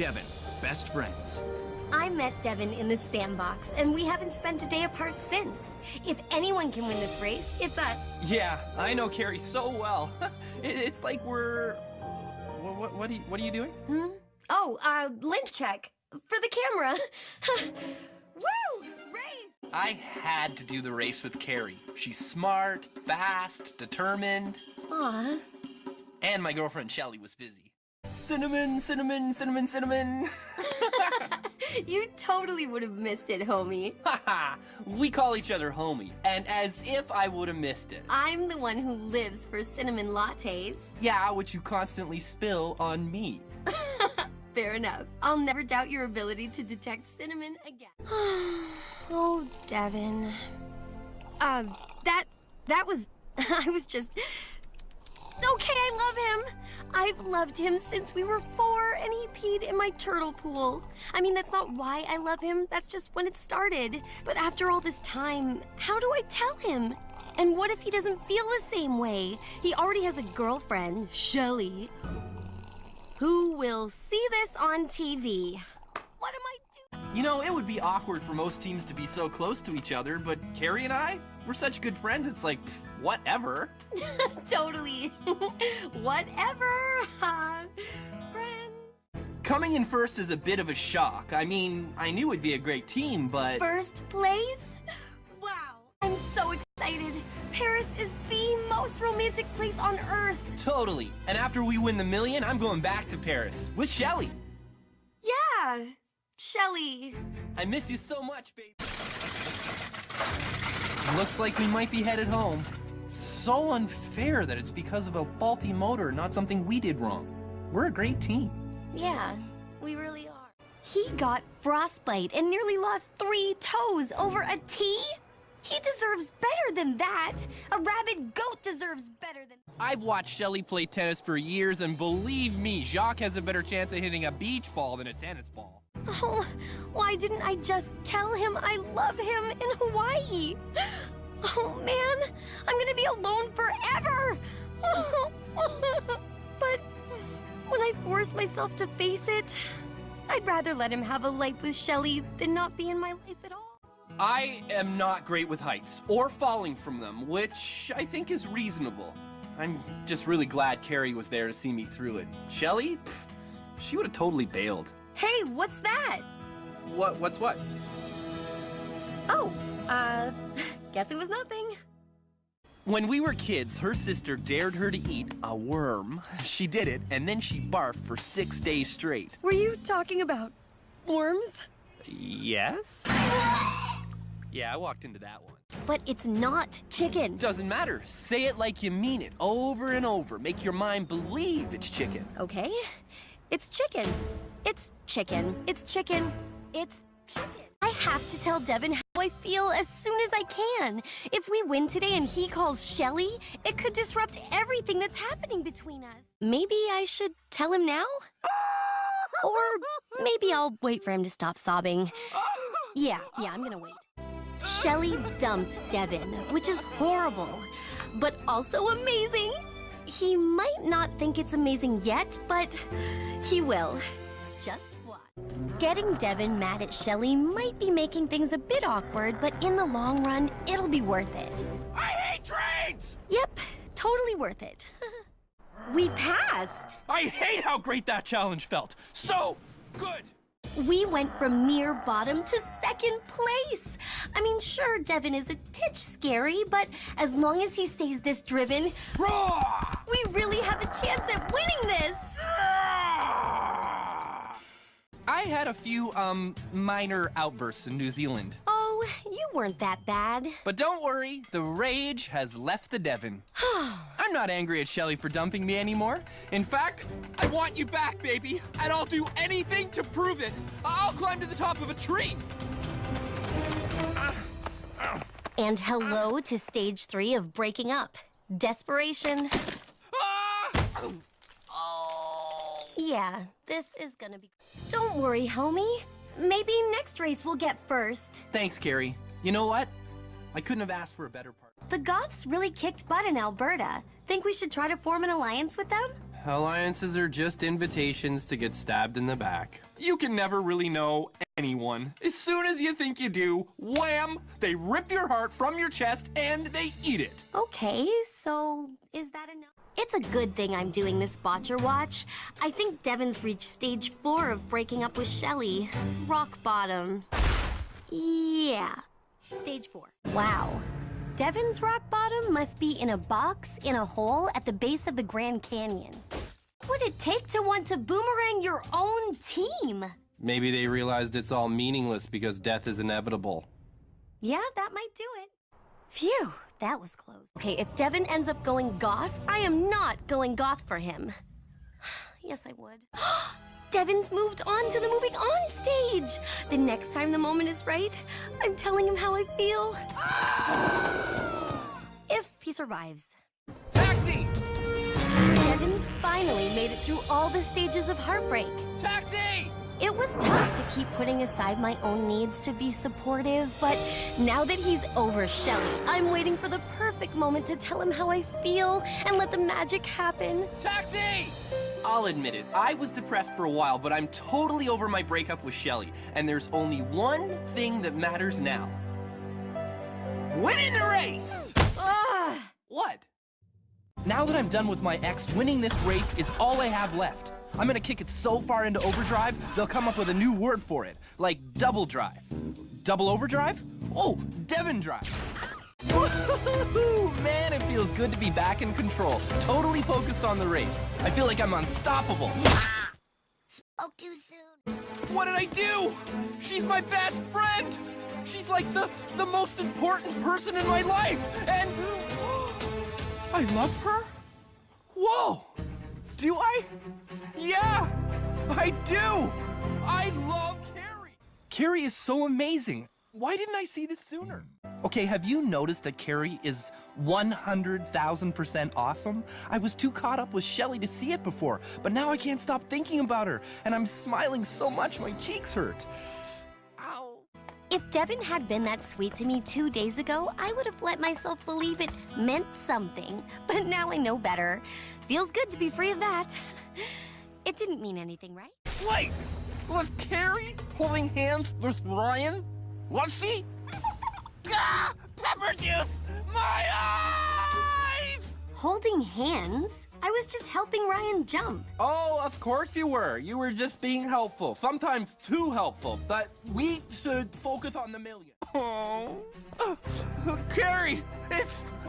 Devin, best friends. I met Devin in the sandbox, and we haven't spent a day apart since. If anyone can win this race, it's us. Yeah, I know Carrie so well. It's like we're... What are you doing? Oh, link check. For the camera. Woo! Race! I had to do the race with Carrie. She's smart, fast, determined. Aw. And my girlfriend Shelly was busy. Cinnamon, cinnamon, cinnamon, cinnamon. You totally would have missed it, homie. Haha, we call each other homie, and as if I would have missed it. I'm the one who lives for cinnamon lattes. Yeah, which you constantly spill on me. Fair enough. I'll never doubt your ability to detect cinnamon again. Oh, Devin. That was... I was just... Okay, I love him. I've loved him since we were 4 and he peed in my turtle pool. I mean, that's not why I love him. That's just when it started. But after all this time, how do I tell him? And what if he doesn't feel the same way? He already has a girlfriend, Shelly, who will see this on TV. What am I doing? You know, it would be awkward for most teams to be so close to each other, but Carrie and I, we're such good friends, it's like, pff, whatever. Totally. Whatever. Friends. Coming in first is a bit of a shock. I mean, I knew it'd be a great team, but... First place? Wow. I'm so excited. Paris is the most romantic place on Earth. Totally. And after we win the million, I'm going back to Paris with Shelly. Yeah. Shelly. I miss you so much, baby. Looks like we might be headed home. It's so unfair that it's because of a faulty motor, not something we did wrong. We're a great team. Yeah, we really are. He got frostbite and nearly lost 3 toes over a tea? He deserves better than that. A rabid goat deserves better than... I've watched Shelly play tennis for years, and believe me, Jacques has a better chance of hitting a beach ball than a tennis ball. Oh, why didn't I just tell him I love him in Hawaii? Oh, man, I'm gonna be alone forever. But when I force myself to face it, I'd rather let him have a life with Shelly than not be in my life at all. I am not great with heights, or falling from them, which I think is reasonable. I'm just really glad Carrie was there to see me through it. Shelly? Pff, she would have totally bailed. Hey, what's that? What's what? Oh, guess it was nothing. When we were kids, her sister dared her to eat a worm. She did it, and then she barfed for 6 days straight. Were you talking about worms? Yes? Yeah, I walked into that one. But it's not chicken. Doesn't matter. Say it like you mean it, over and over. Make your mind believe it's chicken. Okay. It's chicken. It's chicken. It's chicken. It's chicken. I have to tell Devin how I feel as soon as I can. If we win today and he calls Shelly, it could disrupt everything that's happening between us. Maybe I should tell him now? Or maybe I'll wait for him to stop sobbing. Yeah, I'm gonna wait. Shelly dumped Devin, which is horrible, but also amazing. He might not think it's amazing yet, but he will. Just watch. Getting Devin mad at Shelly might be making things a bit awkward, but in the long run, it'll be worth it. I hate trains! Yep, totally worth it. We passed! I hate how great that challenge felt. So good! We went from near bottom to 2nd place. I mean, sure, Devin is a titch scary, but as long as he stays this driven, Roar! we really have a chance at winning this. I had a few, minor outbursts in New Zealand. Oh, you weren't that bad. But don't worry, the rage has left the Devin. I'm not angry at Shelly for dumping me anymore. In fact, I want you back, baby, and I'll do anything to prove it. I'll climb to the top of a tree. And hello to stage 3 of breaking up. Desperation. Yeah, this is gonna be... Don't worry, homie. Maybe next race we'll get first. Thanks, Carrie. You know what? I couldn't have asked for a better partner. The Goths really kicked butt in Alberta. Think we should try to form an alliance with them? Alliances are just invitations to get stabbed in the back. You can never really know anyone. As soon as you think you do, wham! They rip your heart from your chest and they eat it. Okay, so is that enough? It's a good thing I'm doing this Botcher Watch. I think Devin's reached stage 4 of breaking up with Shelly. Rock bottom. Yeah, stage 4. Wow. Devin's rock bottom must be in a box in a hole at the base of the Grand Canyon. What would it take to want to boomerang your own team? Maybe they realized it's all meaningless because death is inevitable. Yeah, that might do it. Phew, that was close. Okay, if Devin ends up going goth, I am not going goth for him. Yes, I would. Devin's moved on to the moving on stage. The next time the moment is right, I'm telling him how I feel. If he survives. Taxi! Devin's finally made it through all the stages of heartbreak. Taxi! It was tough to keep putting aside my own needs to be supportive, but now that he's over Shelly, I'm waiting for the perfect moment to tell him how I feel and let the magic happen. Taxi! I'll admit it, I was depressed for a while, but I'm totally over my breakup with Shelly, and there's only one thing that matters now. Winning the race! What? Now that I'm done with my ex, winning this race is all I have left. I'm gonna kick it so far into overdrive, they'll come up with a new word for it, like double drive. Double overdrive? Oh, Devin drive. Woo-hoo-hoo-hoo! Man, it feels good to be back in control, totally focused on the race. I feel like I'm unstoppable. Spoke too soon. What did I do? She's my best friend! She's like the most important person in my life, and I love her? Whoa! Do I? Yeah, I do! I love Carrie! Carrie is so amazing. Why didn't I see this sooner? Okay, have you noticed that Carrie is 100,000% awesome? I was too caught up with Shelly to see it before, but now I can't stop thinking about her, and I'm smiling so much my cheeks hurt. Ow. If Devin had been that sweet to me 2 days ago, I would have let myself believe it meant something. But now I know better. Feels good to be free of that. It didn't mean anything, right? Wait! Was Carrie holding hands with Ryan? Was she? Ah! Pepper juice! My eyes! Holding hands? I was just helping Ryan jump. Oh, of course you were. You were just being helpful. Sometimes too helpful. But we should focus on the million. Oh. Carrie,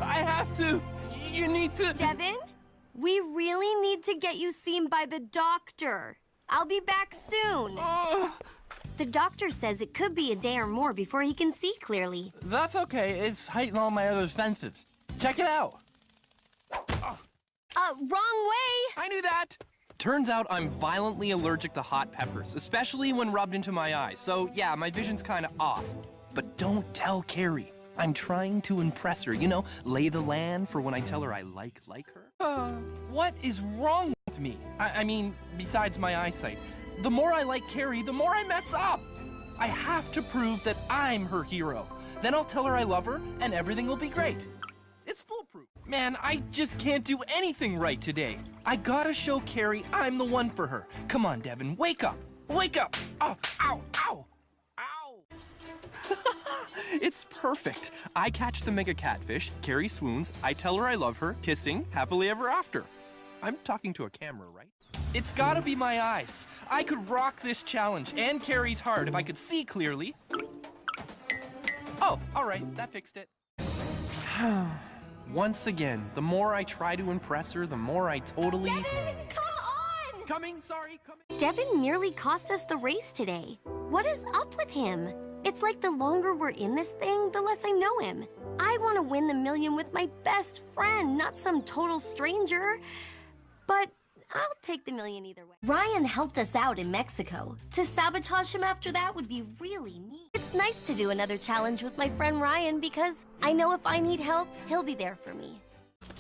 I have to. You need to. Devin, we really need to get you seen by the doctor. I'll be back soon. The doctor says it could be a day or more before he can see clearly. That's okay. It's heightened all my other senses. Check it out. Wrong way! I knew that! Turns out I'm violently allergic to hot peppers, especially when rubbed into my eyes. So yeah, my vision's kinda off. But don't tell Carrie. I'm trying to impress her, you know, lay the land for when I tell her I like her. What is wrong with me? I mean, besides my eyesight. The more I like Carrie, the more I mess up. I have to prove that I'm her hero. Then I'll tell her I love her, and everything will be great. It's foolproof. Man, I just can't do anything right today. I gotta show Carrie I'm the one for her. Come on, Devin, wake up. Wake up. Oh, ow, ow, ow. It's perfect. I catch the mega catfish, Carrie swoons, I tell her I love her, kissing, happily ever after. I'm talking to a camera, right? It's gotta be my eyes. I could rock this challenge and Carrie's heart if I could see clearly. Oh, all right, that fixed it. Once again, the more I try to impress her, the more I totally... Devin, come on! Coming, sorry, coming. Devin nearly cost us the race today. What is up with him? It's like the longer we're in this thing, the less I know him. I want to win the million with my best friend, not some total stranger. But I'll take the million either way. Ryan helped us out in Mexico. To sabotage him after that would be really mean. It's nice to do another challenge with my friend Ryan because I know if I need help, he'll be there for me.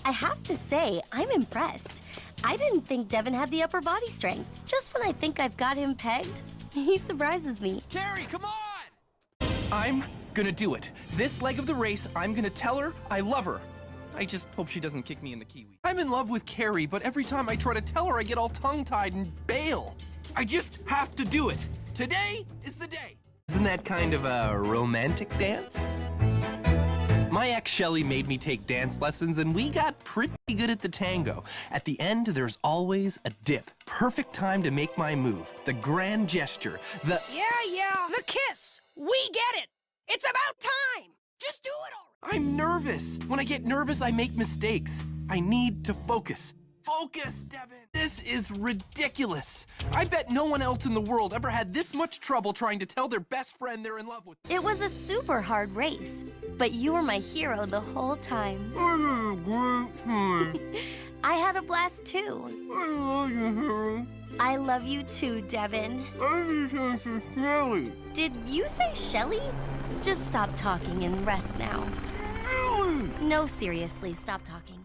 I have to say, I'm impressed. I didn't think Devin had the upper body strength. Just when I think I've got him pegged, he surprises me. Carrie, come on! I'm gonna do it. This leg of the race, I'm gonna tell her I love her. I just hope she doesn't kick me in the kiwi. I'm in love with Carrie, but every time I try to tell her, I get all tongue-tied and bail. I just have to do it. Today is the day. Isn't that kind of a romantic dance? My ex Shelly made me take dance lessons, and we got pretty good at the tango. At the end, there's always a dip. Perfect time to make my move. The grand gesture. Yeah, the kiss. We get it. It's about time. Just do it already. I'm nervous. When I get nervous, I make mistakes. I need to focus. Focus, Devin! This is ridiculous. I bet no one else in the world ever had this much trouble trying to tell their best friend they're in love with. It was a super hard race, but you were my hero the whole time. I had a great time. I had a blast too. I love you, hero. I love you too, Devin. I just say Shelly. Did you say Shelly? Just stop talking and rest now. Shelly! No, seriously, stop talking.